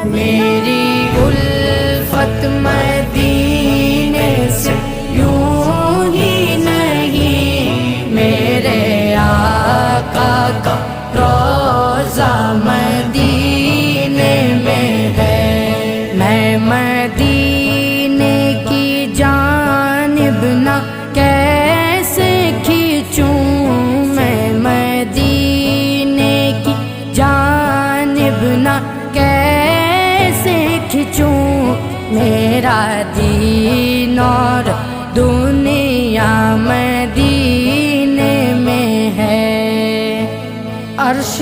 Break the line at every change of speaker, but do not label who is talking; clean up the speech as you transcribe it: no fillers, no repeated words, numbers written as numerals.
میری الفت مدینے سے یوں ہی نہیں، میرے آقا کا روضہ مدینے میں ہے۔ میں مدینے کی جانب نہ کیسے کھینچوں، میں مدینے کی جانب نہ کیسے کھینچوں، میرا دین اور دنیا مدینے میں ہے۔ عرش